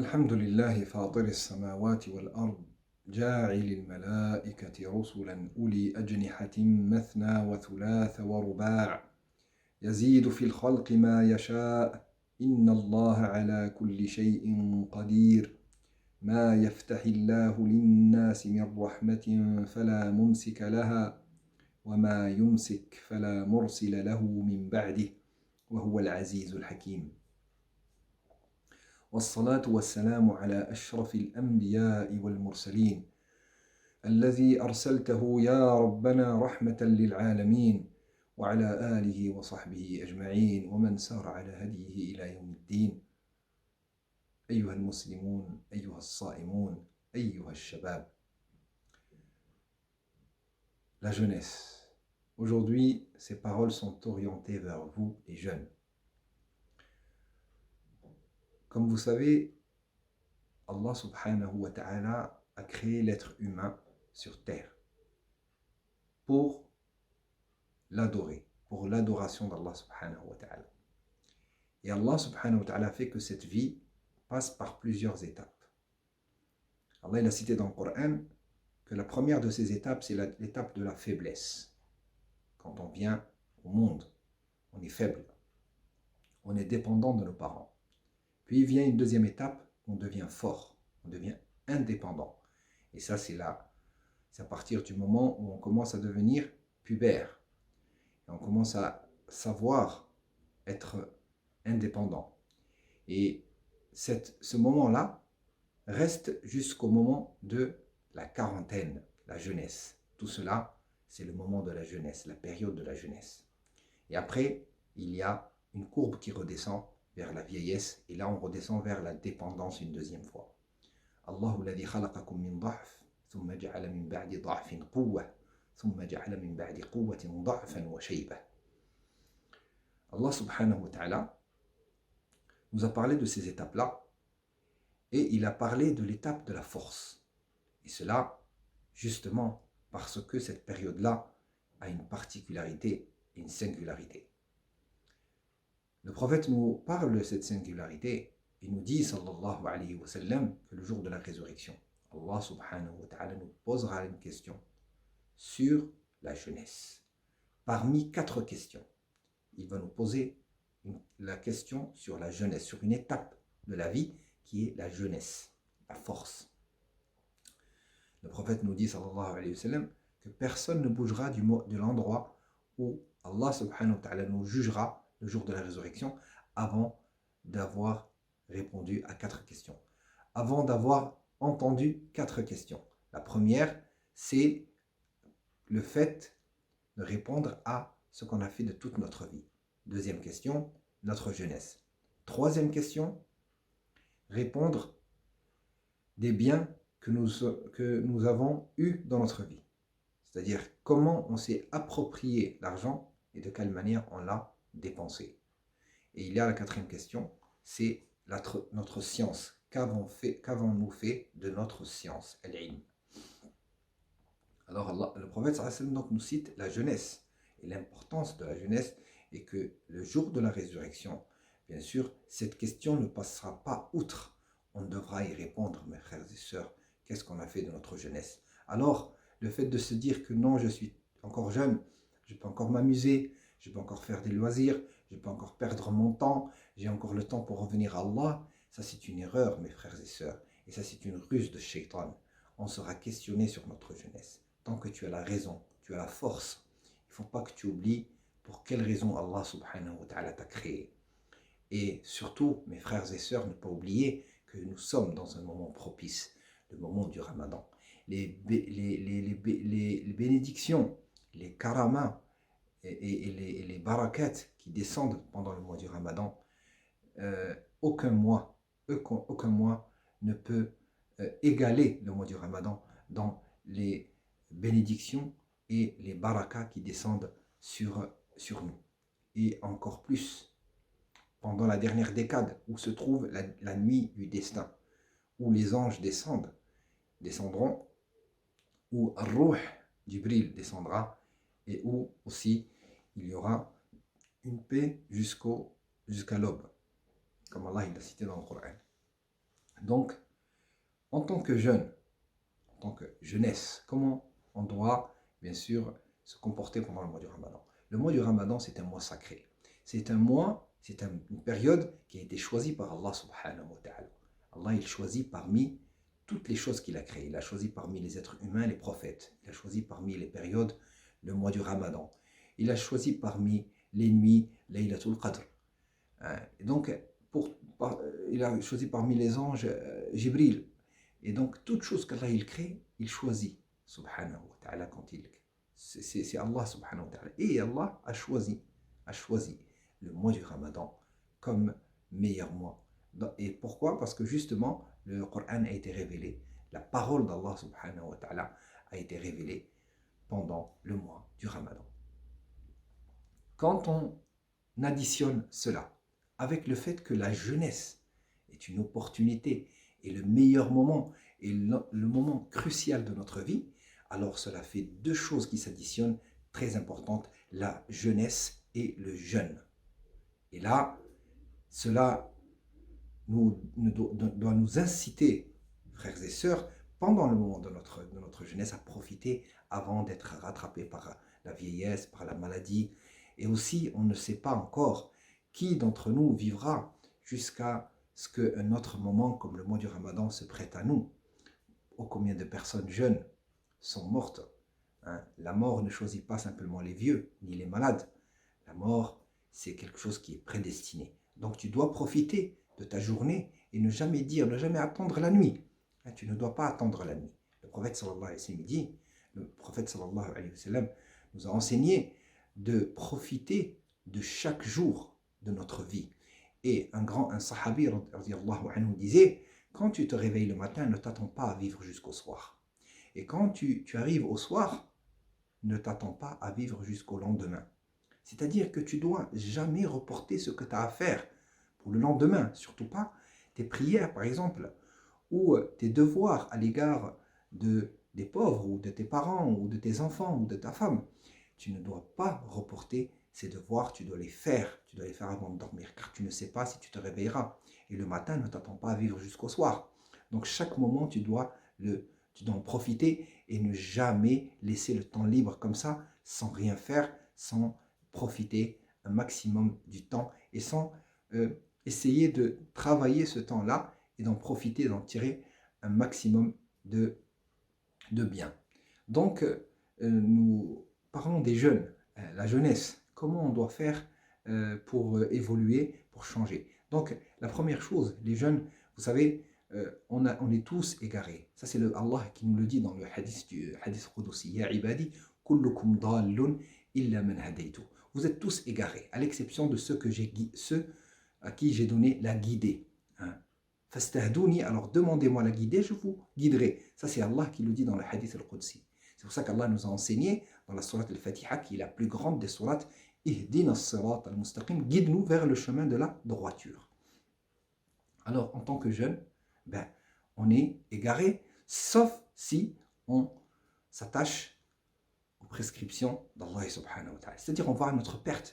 الحمد لله فاطر السماوات والأرض جاعل الملائكة رسلا أولي أجنحة مثنى وثلاث ورباع يزيد في الخلق ما يشاء إن الله على كل شيء قدير ما يفتح الله للناس من رحمة فلا ممسك لها وما يمسك فلا مرسل له من بعده وهو العزيز الحكيم والصلاة والسلام على أشرف الأنبياء والمرسلين الذي أرسلته يا ربنا رحمة للعالمين وعلى آله وصحبه أجمعين ومن سار على هديه إلى يوم الدين أيها المسلمون أيها الصائمون أيها الشباب. La jeunesse. Aujourd'hui, ces paroles sont orientées vers vous, les jeunes. Comme vous savez, Allah subhanahu wa ta'ala a créé l'être humain sur terre pour l'adorer, pour l'adoration d'Allah subhanahu wa ta'ala. Et Allah subhanahu wa ta'ala fait que cette vie passe par plusieurs étapes. Allah il a cité dans le Coran que la première de ces étapes, c'est l'étape de la faiblesse. Quand on vient au monde, on est faible, on est dépendant de nos parents. Puis vient une deuxième étape, on devient fort, on devient indépendant. Et ça, c'est là, c'est à partir du moment où on commence à devenir pubère. Et on commence à savoir être indépendant. Et ce moment-là reste jusqu'au moment de la quarantaine, la jeunesse. Tout cela, c'est le moment de la jeunesse, la période de la jeunesse. Et après, il y a une courbe qui redescend vers la vieillesse, et là on redescend vers la dépendance une deuxième fois. Allahu alladhi khalaqakum min dha'f, thumma ja'ala min ba'di dha'fin quwwah, thumma ja'ala min ba'di quwwatin dha'fan wa shaybah. Allah subhanahu wa ta'ala nous a parlé de ces étapes-là, et il a parlé de l'étape de la force. Et cela, justement, parce que cette période-là a une particularité et une singularité. Le prophète nous parle de cette singularité et nous dit, sallallahu alayhi wa sallam, que le jour de la résurrection, Allah subhanahu wa ta'ala nous posera une question sur la jeunesse. Parmi 4 questions, il va nous poser la question sur la jeunesse, sur une étape de la vie qui est la jeunesse, la force. Le prophète nous dit, sallallahu alayhi wa sallam, que personne ne bougera de l'endroit où Allah subhanahu wa ta'ala nous jugera le jour de la résurrection, avant d'avoir répondu à 4 questions, avant d'avoir entendu 4 questions. La première, c'est le fait de répondre à ce qu'on a fait de toute notre vie. Deuxième question, notre jeunesse. Troisième question, répondre des biens que nous avons eus dans notre vie. C'est-à-dire comment on s'est approprié l'argent et de quelle manière on l'a dépensé. Et il y a la 4e question, c'est notre science. Qu'avons-nous fait de notre science, al-ilm. Alors le prophète sallallahu alayhi wa sallam donc nous cite la jeunesse et l'importance de la jeunesse, et que le jour de la résurrection, bien sûr, cette question ne passera pas outre. On devra y répondre, mes frères et sœurs, qu'est-ce qu'on a fait de notre jeunesse. Alors, le fait de se dire que non, je suis encore jeune, je peux encore m'amuser, je peux encore faire des loisirs, je peux encore perdre mon temps, j'ai encore le temps pour revenir à Allah, ça c'est une erreur, mes frères et sœurs, et ça c'est une ruse de shaitan. On sera questionné sur notre jeunesse. Tant que tu as la raison, tu as la force, il ne faut pas que tu oublies pour quelle raison Allah subhanahu wa ta'ala t'a créé. Et surtout, mes frères et sœurs, ne pas oublier que nous sommes dans un moment propice, le moment du Ramadan. Les bénédictions, les karamas et les barakats qui descendent pendant le mois du Ramadan, aucun mois ne peut égaler le mois du Ramadan dans les bénédictions et les barakats qui descendent sur nous. Et encore plus pendant la dernière décade où se trouve la nuit du destin, où les anges descendront, où Ar-Ruh, Jibril descendra, et où aussi il y aura une paix jusqu'à l'aube, comme Allah il a cité dans le Coran. Donc, en tant que jeune, en tant que jeunesse, comment on doit, bien sûr, se comporter pendant le mois du Ramadan? Le mois du Ramadan, c'est un mois sacré. C'est un mois, une période qui a été choisie par Allah subhanahu wa ta'ala. Allah, il choisit parmi toutes les choses qu'il a créées. Il a choisi parmi les êtres humains les prophètes. Il a choisi parmi les périodes le mois du Ramadan. Il a choisi parmi les nuits Laylatul Qadr. Et donc, il a choisi parmi les anges Jibril. Et donc, toute chose qu'Allah il crée, il choisit, subhanahu wa ta'ala, quand il crée. C'est Allah subhanahu wa ta'ala. Et Allah a choisi le mois du Ramadan comme meilleur mois. Et pourquoi? Parce que justement, le Coran a été révélé, la parole d'Allah subhanahu wa ta'ala a été révélée pendant le mois du Ramadan. Quand on additionne cela avec le fait que la jeunesse est une opportunité et le meilleur moment et le moment crucial de notre vie, alors cela fait deux choses qui s'additionnent très importantes, la jeunesse et le jeûne. Et là, cela doit nous inciter, frères et sœurs, pendant le moment de notre jeunesse, à profiter avant d'être rattrapé par la vieillesse, par la maladie. Et aussi, on ne sait pas encore qui d'entre nous vivra jusqu'à ce qu'un autre moment, comme le mois du Ramadan, se prête à nous. Oh, combien de personnes jeunes sont mortes. La mort ne choisit pas simplement les vieux, ni les malades. La mort, c'est quelque chose qui est prédestiné. Donc tu dois profiter de ta journée et ne jamais attendre la nuit. Tu ne dois pas attendre la nuit. Le prophète sallallahu alayhi wa sallam dit, le prophète sallallahu alayhi wa sallam nous a enseigné de profiter de chaque jour de notre vie. Et un sahabi radiyallahu anhu disait, quand tu te réveilles le matin, ne t'attends pas à vivre jusqu'au soir. Et quand tu arrives au soir, ne t'attends pas à vivre jusqu'au lendemain. C'est-à-dire que tu dois jamais reporter ce que tu as à faire pour le lendemain, surtout pas tes prières par exemple, ou tes devoirs à l'égard des pauvres, ou de tes parents, ou de tes enfants, ou de ta femme. Tu ne dois pas reporter ces devoirs, tu dois les faire avant de dormir, car tu ne sais pas si tu te réveilleras. Et le matin, ne t'attends pas à vivre jusqu'au soir. Donc chaque moment, tu dois en profiter et ne jamais laisser le temps libre comme ça, sans rien faire, sans profiter un maximum du temps et sans essayer de travailler ce temps-là et d'en profiter, d'en tirer un maximum de bien. Donc, nous parlons des jeunes, la jeunesse, comment on doit faire pour évoluer, pour changer. Donc, la première chose, les jeunes, vous savez, on est tous égarés. Ça, c'est Allah qui nous le dit dans le hadith du hadith Qudsi. Ya ibadi, kullukum dallun illa man hadaytu. Vous êtes tous égarés, à l'exception de ceux à qui j'ai donné la guidée. Fastahdouni, alors demandez-moi la guidée, je vous guiderai. Ça, c'est Allah qui le dit dans le hadith al-Qudsi. C'est pour ça qu'Allah nous a enseigné dans la sourate al-Fatiha, qui est la plus grande des sourates, Ihdina as-sirat al-mustaqim, guide-nous vers le chemin de la droiture. Alors, en tant que jeune, on est égaré, sauf si on s'attache aux prescriptions d'Allah subhanahu wa ta'ala. C'est-à-dire, on va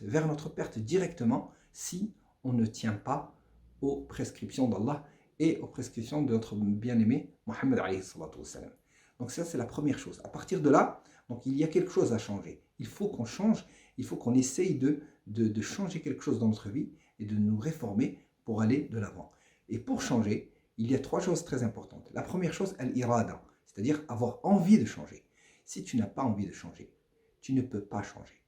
vers notre perte directement si on ne tient pas aux prescriptions d'Allah et aux prescriptions de notre bien-aimé Mohammed alayhi salatu wassalam. Donc ça, c'est la première chose. À partir de là, donc, il y a quelque chose à changer. Il faut qu'on change, il faut qu'on essaye de changer quelque chose dans notre vie et de nous réformer pour aller de l'avant. Et pour changer, il y a trois choses très importantes. La première chose, al-irada, c'est-à-dire avoir envie de changer. Si tu n'as pas envie de changer, tu ne peux pas changer.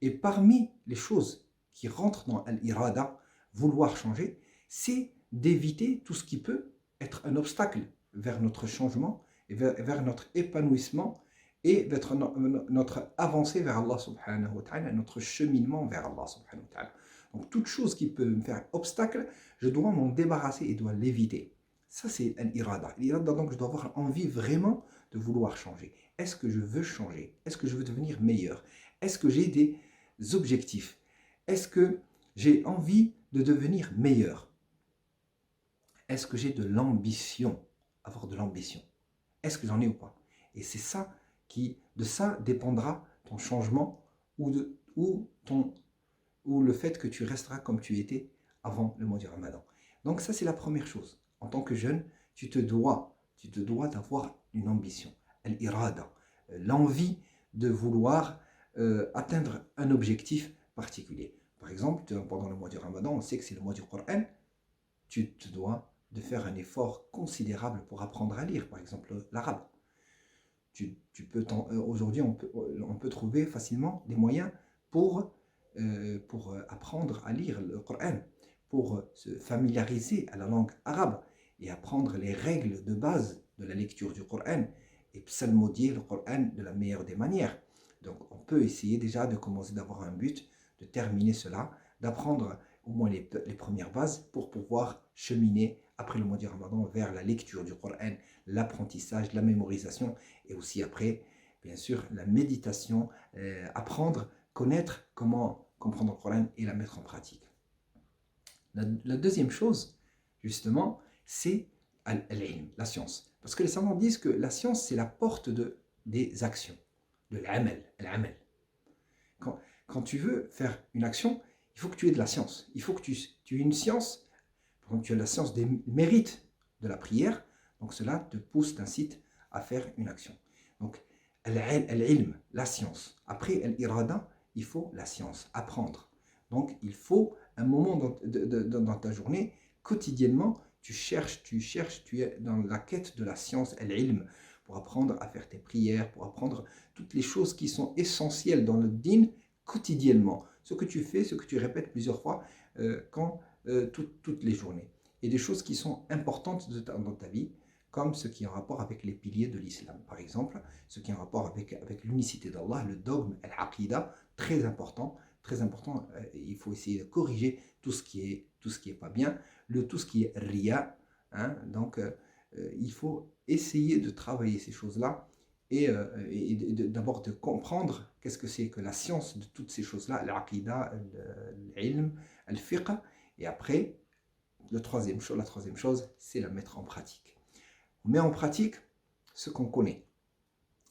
Et parmi les choses qui rentrent dans al-irada, vouloir changer, c'est d'éviter tout ce qui peut être un obstacle vers notre changement, et vers notre épanouissement et vers notre avancée vers Allah subhanahu wa ta'ala, notre cheminement vers Allah subhanahu wa ta'ala. Donc toute chose qui peut me faire obstacle, je dois m'en débarrasser et dois l'éviter. Ça, c'est l'irada. L'irada, donc je dois avoir envie vraiment de vouloir changer. Est-ce que je veux changer? Est-ce que je veux devenir meilleur? Est-ce que j'ai des objectifs? Est-ce que j'ai envie de devenir meilleur? Est-ce que j'ai de l'ambition? Avoir de l'ambition. Est-ce que j'en ai ou pas? Et c'est ça de ça dépendra ton changement ou le fait que tu resteras comme tu étais avant le mois du Ramadan. Donc ça, c'est la première chose. En tant que jeune, tu te dois d'avoir une ambition, al-irada, l'envie de vouloir atteindre un objectif particulier. Par exemple, pendant le mois du Ramadan, on sait que c'est le mois du Coran, tu te dois de faire un effort considérable pour apprendre à lire, par exemple l'arabe. Aujourd'hui, on peut trouver facilement des moyens pour apprendre à lire le Coran, pour se familiariser à la langue arabe et apprendre les règles de base de la lecture du Coran et psalmodier le Coran de la meilleure des manières. Donc on peut essayer déjà de commencer d'avoir un but, de terminer cela, d'apprendre au moins les premières bases pour pouvoir cheminer après le mois du Ramadan vers la lecture du Coran, l'apprentissage, la mémorisation et aussi après, bien sûr, la méditation, apprendre, connaître comment comprendre le Coran et la mettre en pratique. La deuxième chose, justement, c'est al-ilm, la science. Parce que les savants disent que la science, c'est la porte des actions, de l'amal. Quand tu veux faire une action, il faut que tu aies de la science. Il faut que tu aies une science. Par exemple, tu as la science des mérites de la prière. Donc cela te pousse, t'incite à faire une action. Donc, al-ilm, la science. Après, al-irada, il faut la science, apprendre. Donc, il faut un moment dans ta journée, quotidiennement, tu es dans la quête de la science, al-ilm, pour apprendre à faire tes prières, pour apprendre toutes les choses qui sont essentielles dans le din quotidiennement. Ce que tu fais, ce que tu répètes plusieurs fois toutes les journées. Et des choses qui sont importantes dans ta vie, comme ce qui est en rapport avec les piliers de l'islam. Par exemple, ce qui est en rapport avec l'unicité d'Allah, le dogme, al-aqida, très important, il faut essayer de corriger tout ce qui est pas bien, tout ce qui est riya, hein, donc il faut essayer de travailler ces choses-là et d'abord de comprendre qu'est-ce que c'est que la science de toutes ces choses-là, l'aqida, l'ilm, al-fiqh, et après, la troisième chose, c'est la mettre en pratique. On met en pratique ce qu'on connaît.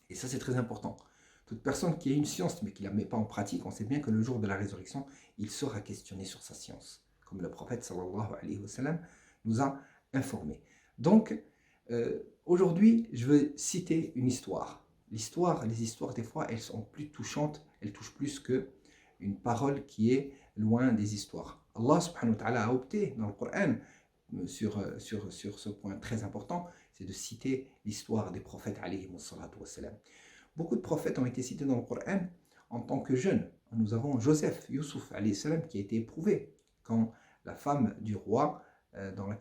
Et ça, c'est très important. Toute personne qui a une science mais qui ne la met pas en pratique, on sait bien que le jour de la résurrection, il sera questionné sur sa science. Comme le prophète sallallahu alayhi wa sallam nous a informé. Donc, aujourd'hui, je veux citer une histoire. Les histoires, des fois, elles sont plus touchantes, elles touchent plus qu'une parole qui est loin des histoires. Allah subhanahu wa ta'ala a opté dans le Coran sur ce point très important, c'est de citer l'histoire des prophètes alayhi wa sallam. Beaucoup de prophètes ont été cités dans le Coran en tant que jeunes. Nous avons Joseph, Youssouf alayhi salam, qui a été éprouvé quand la femme du roi dans la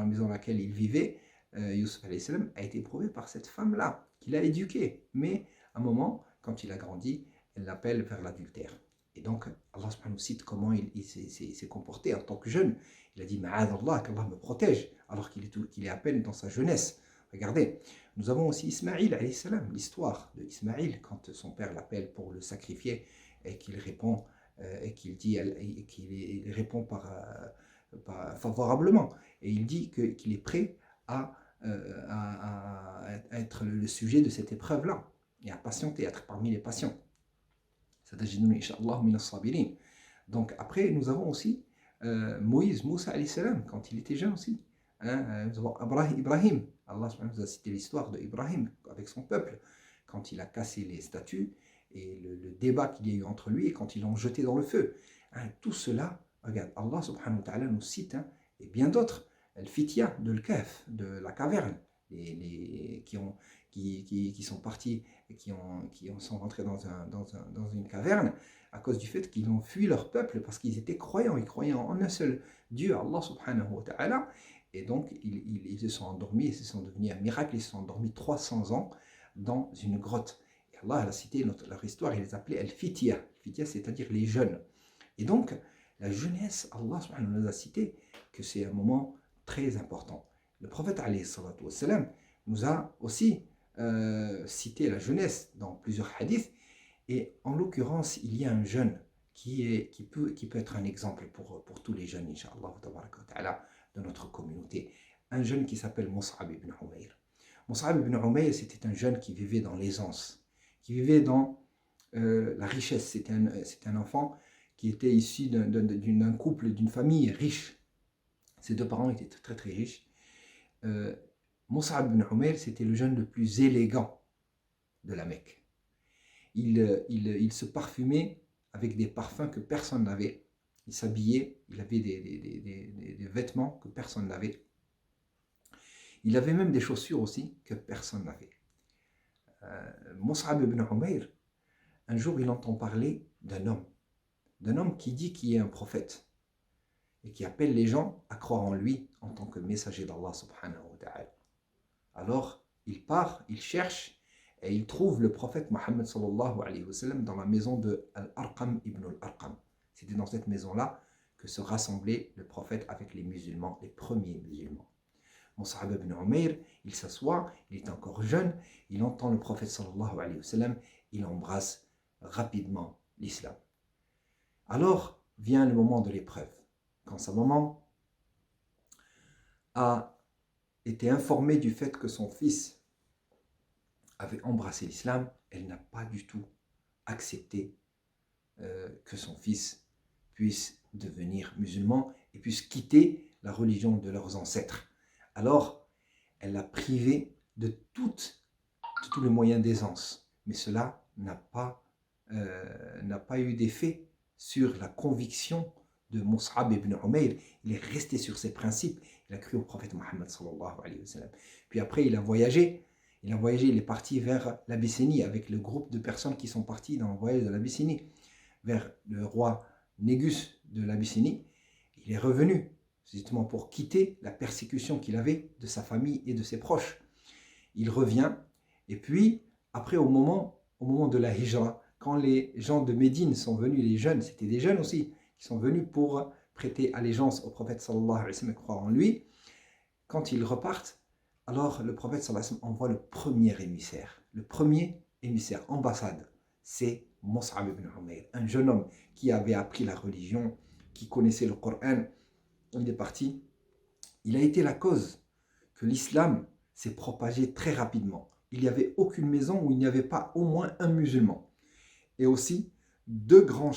maison dans laquelle il vivait, Youssouf alayhi salam, a été éprouvé par cette femme-là, qu'il a éduquée. Mais à un moment, quand il a grandi, elle l'appelle vers l'adultère. Et donc, Allah subhanahu cite comment il s'est comporté en tant que jeune. Il a dit, Ma'adallah, qu'Allah me protège, alors qu'il est à peine dans sa jeunesse. Regardez, nous avons aussi Ismaïl, alayhi salam, l'histoire de Ismaïl, quand son père l'appelle pour le sacrifier, et qu'il répond, qu'il répond favorablement. Et il dit qu'il est prêt à être le sujet de cette épreuve-là, et à patienter, à être parmi les patients. Donc après, nous avons aussi Moussa alayhi salam, quand il était jeune aussi. Nous avons Ibrahim. Allah nous a cité l'histoire d'Ibrahim avec son peuple, quand il a cassé les statues et le débat qu'il y a eu entre lui et quand ils l'ont jeté dans le feu. Tout cela, regarde, Allah subhanahu wa ta'ala nous cite, et bien d'autres, Al-Fitya de l'Kaf, de la caverne, qui sont partis et qui sont rentrés dans une caverne à cause du fait qu'ils ont fui leur peuple parce qu'ils étaient croyants, ils croyaient en un seul Dieu, Allah subhanahu wa ta'ala, et donc ils se sont endormis, et ce sont devenus un miracle, ils se sont endormis 300 ans dans une grotte. Et Allah a cité leur histoire, il les appelait Al-Fitya, c'est-à-dire les jeunes. Et donc, la jeunesse, Allah subhanahu wa ta'ala nous a cité que c'est un moment très important. Le prophète alayhi salatu wassalam nous a aussi cité la jeunesse dans plusieurs hadiths, et en l'occurrence, il y a un jeune qui peut être un exemple pour tous les jeunes, Inch'Allah, de notre communauté. Un jeune qui s'appelle Mus'ab ibn Umayr. Mus'ab ibn Umayr, c'était un jeune qui vivait dans l'aisance, qui vivait dans la richesse. C'était un enfant qui était issu d'un couple, d'une famille riche. Ses deux parents étaient très très riches. Mus'ab ibn Umayr, c'était le jeune le plus élégant de la Mecque. Il se parfumait avec des parfums que personne n'avait. Il s'habillait, il avait des vêtements que personne n'avait. Il avait même des chaussures aussi que personne n'avait. Mus'ab ibn Umayr, un jour il entend parler d'un homme qui dit qu'il est un prophète et qui appelle les gens à croire en lui en tant que messager d'Allah subhanahu wa ta'ala. Alors il part, il cherche et il trouve le prophète Mohammed sallallahu alayhi wa sallam dans la maison de Al-Arqam ibn Al-Arqam. C'était dans cette maison-là que se rassemblait le prophète avec les musulmans, les premiers musulmans. Mus'ab ibn Umayr, il s'assoit, il est encore jeune, il entend le prophète sallallahu alayhi wa sallam, il embrasse rapidement l'islam. Alors vient le moment de l'épreuve. Quand sa maman a été informée du fait que son fils avait embrassé l'islam, elle n'a pas du tout accepté que son fils puisse devenir musulman et puisse quitter la religion de leurs ancêtres. Alors, elle l'a privé de tous les moyens d'aisance. Mais cela n'a pas eu d'effet sur la conviction de Mus'ab ibn Umayr. Il est resté sur ses principes. Il a cru au prophète Mohammed sallallahu alayhi wa sallam. Puis après, il a voyagé. Il est parti vers l'Abyssinie avec le groupe de personnes qui sont partis dans le voyage de l'Abyssinie, vers le roi Négus de l'Abyssinie. Il est revenu, justement pour quitter la persécution qu'il avait de sa famille et de ses proches. Il revient, et puis, après, au moment de la hijra, quand les gens de Médine sont venus, les jeunes, c'était des jeunes aussi, qui sont venus pour prêter allégeance au prophète sallallahu alayhi wa sallam et croire en lui, quand ils repartent, alors le prophète sallallahu alayhi wa sallam envoie le premier émissaire, ambassade, c'est Mus'ab ibn Umayr, un jeune homme qui avait appris la religion, qui connaissait le Coran. Il est parti, il a été la cause que l'islam s'est propagé très rapidement. Il n'y avait aucune maison où il n'y avait pas au moins un musulman. Et aussi, deux grands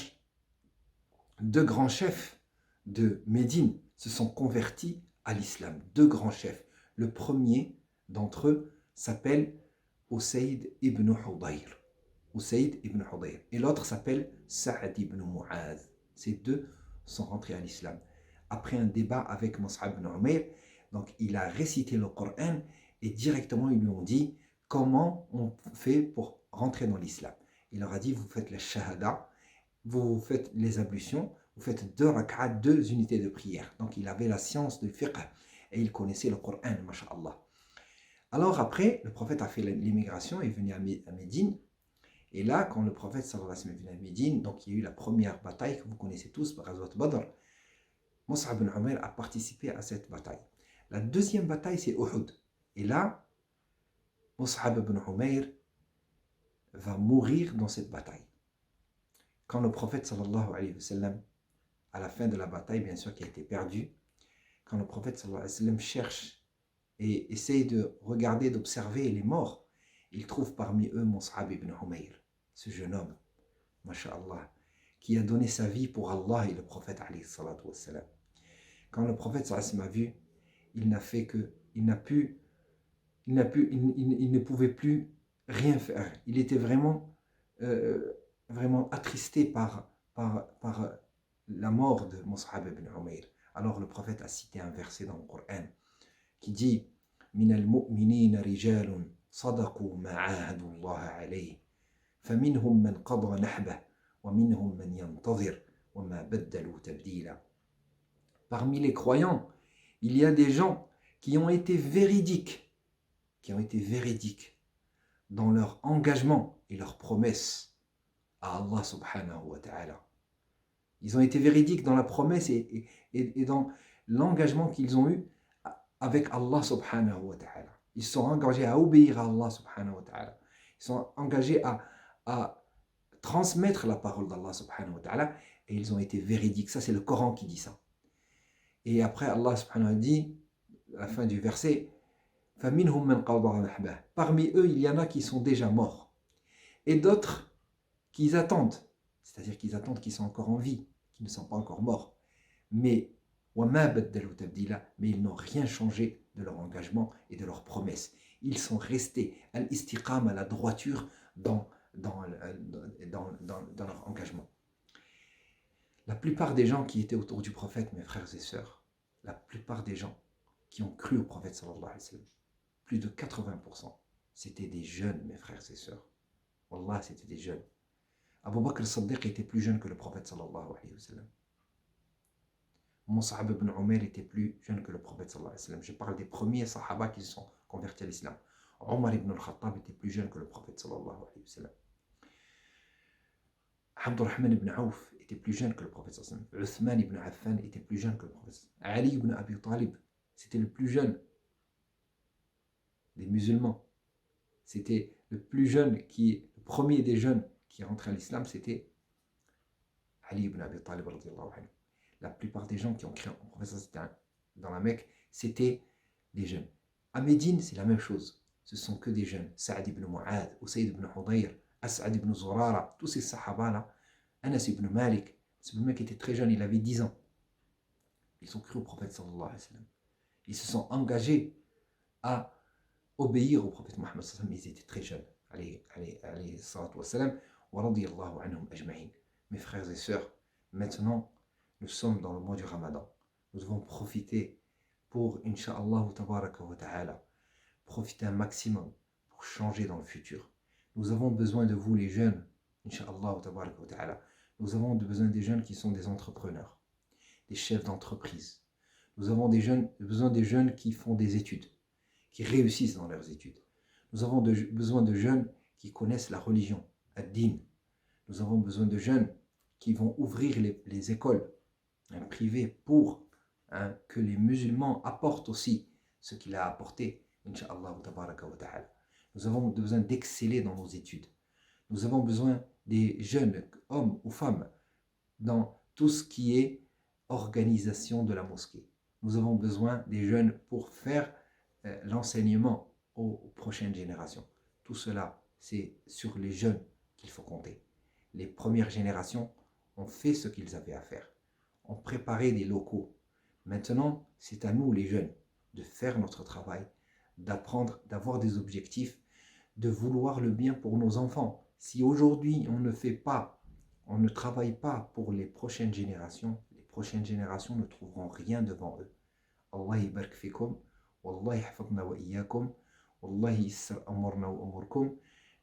chefs de Médine se sont convertis à l'islam. Deux grands chefs. Le premier d'entre eux s'appelle Usayd ibn Hudayr. Et l'autre s'appelle Sa'd ibn Mu'adh. Ces deux sont rentrés à l'islam. Après un débat avec Mus'ab ibn Umayr, donc il a récité le Coran et directement ils lui ont dit comment on fait pour rentrer dans l'islam. Il leur a dit, vous faites la shahada, vous faites les ablutions, vous faites 2 rak'at, 2 unités de prière. Donc il avait la science du fiqh et il connaissait le Coran, masha'Allah. Alors après, le prophète a fait l'immigration, il est venu à Médine. Et là, quand le prophète sallallahu alayhi wa sallam est venu à Médine, donc il y a eu la première bataille que vous connaissez tous, Ghazwat Badr. Mus'ab ibn Umayr a participé à cette bataille. La deuxième bataille, c'est Uhud. Et là, Mus'ab ibn Umayr va mourir dans cette bataille. Quand le prophète sallallahu alayhi wa sallam, à la fin de la bataille, bien sûr, qui a été perdue, quand le prophète sallallahu alayhi wa sallam cherche et essaye de regarder, d'observer les morts, il trouve parmi eux Mus'ab ibn Umayr, ce jeune homme, masha'Allah, qui a donné sa vie pour Allah et le prophète alayhi salatu wa sallam. Quand le prophète sallallahu alayhi wa sallam a vu, il ne pouvait plus rien faire. Il était vraiment attristé par la mort de Mus'ab ibn Umayr. Alors le prophète a cité un verset dans le Coran qui dit min al-mu'minina rijalun صدقوا ما عاهدوا الله عليه فمنهم من قضى نحبه ومنهم من ينتظر وما بدلوا تبديلا. Parmi les croyants, il y a des gens qui ont été véridiques dans leur engagement et leur promesse à Allah subhanahu wa ta'ala. Ils ont été véridiques dans la promesse et dans l'engagement qu'ils ont eu avec Allah subhanahu wa ta'ala. Ils sont engagés à obéir à Allah subhanahu wa ta'ala. Ils sont engagés à transmettre la parole d'Allah subhanahu wa ta'ala et ils ont été véridiques. Ça, c'est le Coran qui dit ça. Et après, Allah subhanahu wa ta'ala dit, à la fin du verset, فَمِنْهُمْ مَنْ قَضَى نَحْبَهُ. Parmi eux, il y en a qui sont déjà morts. Et d'autres qui attendent. C'est-à-dire qu'ils attendent qu'ils sont encore en vie, qui ne sont pas encore morts. Mais وَمَا بَدَّلُوا تَبْدِيلًا, mais ils n'ont rien changé de leur engagement et de leurs promesses. Ils sont restés à l'istiqam, à la droiture dans leur engagement. La plupart des gens qui étaient autour du prophète, mes frères et sœurs, la plupart des gens qui ont cru au prophète sallallahu alayhi wa sallam, plus de 80%, c'était des jeunes, mes frères et sœurs. Wallah, c'était des jeunes. Abu Bakr al-Siddiq était plus jeune que le prophète sallallahu alayhi wa sallam. Mus'ab ibn Umayr était plus jeune que le prophète sallallahu alayhi wa sallam. Je parle des premiers sahaba qui se sont convertis à l'islam. Omar ibn al-Khattab était plus jeune que le prophète sallallahu alayhi wa sallam. Abdurrahman ibn Auf était plus jeune que le prophète sallallahu alayhi wa sallam. Uthman ibn Affan était plus jeune que le prophète. Ali ibn Abi Talib, c'était le plus jeune des musulmans. C'était le plus jeune, le premier des jeunes qui est rentré à l'islam, c'était Ali ibn Abi Talib radiyallahu anhu. La plupart des gens qui ont créé un prophète dans la Mecque, c'était des jeunes. À Médine, c'est la même chose. Ce sont que des jeunes. Saad ibn Mu'ad, Usayd ibn Hudayr, As'ad ibn Zurara, tous ces sahaba-là. Anas ibn Malik, ce mec était très jeune, il avait 10 ans. Ils ont cru au prophète sallallahu alayhi wa sallam. Ils se sont engagés à obéir au prophète Mohammed sallallahu alayhi wa sallam. Ils étaient très jeunes. Alayhi salatu wa salam, wa radiyallahu anhum ajma'in. Mes frères et sœurs, maintenant, nous sommes dans le mois du Ramadan. Nous devons profiter pour, incha'Allah tabaraka wa ta'ala, profiter un maximum pour changer dans le futur. Nous avons besoin de vous les jeunes, incha'Allah tabaraka wa ta'ala. Nous avons besoin des jeunes qui sont des entrepreneurs, des chefs d'entreprise. Nous avons besoin des jeunes qui font des études, qui réussissent dans leurs études. Nous avons besoin de jeunes qui connaissent la religion, ad-din. Nous avons besoin de jeunes qui vont ouvrir les écoles privées pour que les musulmans apportent aussi ce qu'il a apporté, incha'Allah tabaraka wa ta'ala. Nous avons besoin d'exceller dans nos études. Nous avons besoin des jeunes, hommes ou femmes, dans tout ce qui est organisation de la mosquée. Nous avons besoin des jeunes pour faire l'enseignement aux prochaines générations. Tout cela, c'est sur les jeunes qu'il faut compter. Les premières générations ont fait ce qu'ils avaient à faire, ont préparé des locaux. Maintenant, c'est à nous les jeunes de faire notre travail, d'apprendre, d'avoir des objectifs, de vouloir le bien pour nos enfants. Si aujourd'hui on ne travaille pas pour les prochaines générations ne trouveront rien devant eux. Allah yibarak fikum, Wallah yahfadna wa iyyakum, Wallah yassir amrna wa umurkum.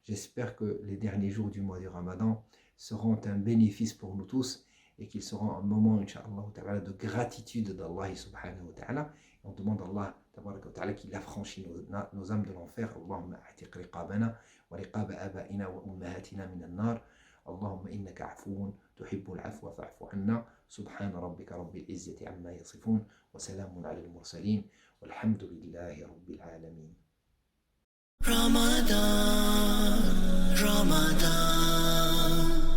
J'espère que les derniers jours du mois du Ramadan seront un bénéfice pour nous tous et qu'ils seront un moment, incha'Allah, de gratitude d'Allah subhanahu wa ta'ala. On demande à Allah tabaraka wa ta'ala qu'il affranchit nos âmes de l'enfer. Allahumma a'tiq riqabana wa riqab abaina wa ummahatina min an-nar. Allahumma innaka afoun tuhibbul afwa fa'fu anna. Subhana rabbika rabbil izzati amma yasifun wa salamun ala al-mursalin walhamdulillahi rabbil alamin. Ramadan, Ramadan.